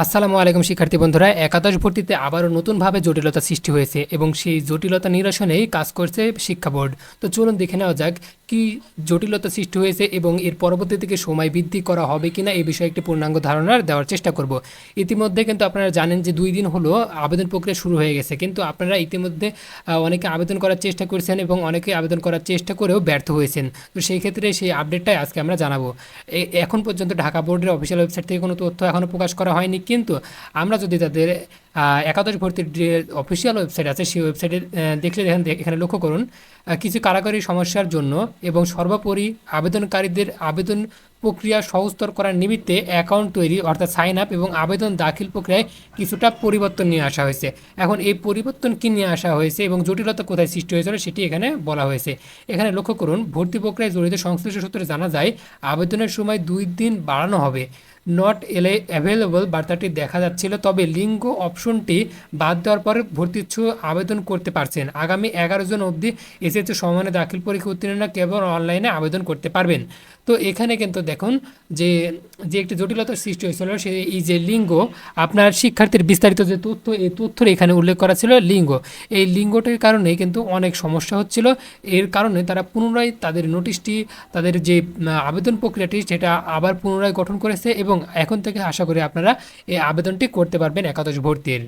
আসসালামু আলাইকুম শিক্ষার্থী বন্ধুরা, একাদশ ভর্তিতে আবারও নতুনভাবে জটিলতা সৃষ্টি হয়েছে এবং সেই জটিলতা নিরসনেই কাজ করছে শিক্ষা বোর্ড। তো চলুন দেখে নেওয়া যাক কি জটিলতা সৃষ্টি হয়েছে এবং এর পরবর্তী থেকে সময় বৃদ্ধি করা হবে কিনা এই বিষয়ে একটি পূর্ণাঙ্গ ধারণা দেওয়ার চেষ্টা করব। ইতিমধ্যে কিন্তু আপনারা জানেন যে 2 দিন হলো আবেদন প্রক্রিয়া শুরু হয়ে গেছে, কিন্তু আপনারা ইতিমধ্যে অনেকে আবেদন করার চেষ্টা করেছেন এবং অনেকে আবেদন করার চেষ্টা করেও ব্যর্থ হয়েছেন। তো সেই ক্ষেত্রে সেই আপডেটটাই আজকে আমরা জানাবো। এখন পর্যন্ত ঢাকা বোর্ডের অফিসিয়াল ওয়েবসাইট থেকে কোনো তথ্য এখনও প্রকাশ করা হয়নি, কিন্তু আমরা যদি তাদের একাদশ ভর্তির যে অফিসিয়াল ওয়েবসাইট আছে সেই ওয়েবসাইটে দেখলে দেখেন, এখানে লক্ষ্য করুন কিছু কারিগরি সমস্যার জন্য এবং সর্বোপরি আবেদনকারীদের আবেদন প্রক্রিয়া সহজতর করার নিমিত্তে অ্যাকাউন্ট তৈরি অর্থাৎ সাইন আপ এবং আবেদন দাখিল প্রক্রিয়ায় কিছুটা পরিবর্তন নিয়ে আসা হয়েছে। এখন এই পরিবর্তন কী নিয়ে আসা হয়েছে এবং জটিলতা কোথায় সৃষ্টি হয়েছিল সেটি এখানে বলা হয়েছে। এখানে লক্ষ্য করুন, ভর্তি প্রক্রিয়ায় জড়িত সংশ্লিষ্ট সূত্রে জানা যায় আবেদনের সময় 2 দিন বাড়ানো হবে। নট অ্যাভেলেবল বার্তাটি দেখা যাচ্ছিল, তবে লিঙ্গ অপশনটি বাদ দেওয়ার পরে ভর্তি ইচ্ছুক আবেদন করতে পারছেন। আগামী 11 জন অবধি এসএসসি সমমানের দাখিল পরীক্ষা উত্তীর্ণরা কেবল অনলাইনে আবেদন করতে পারবেন। তো এখানে কিন্তু দেখুন যে যে একটি জটিলতার সৃষ্টি হয়েছিল, সে এই যে লিঙ্গ, আপনার শিক্ষার্থীর বিস্তারিত যে তথ্য, এই তথ্যের এখানে উল্লেখ করা ছিল লিঙ্গ। এই লিঙ্গটির কারণে কিন্তু অনেক সমস্যা হচ্ছিল। এর কারণে তারা পুনরায় তাদের নোটিশটি, তাদের যে আবেদন প্রক্রিয়াটি সেটা আবার পুনরায় গঠন করেছে এবং এখন থেকে আশা করি আপনারা এই আবেদনটি করতে পারবেন একাদশ ভর্তির।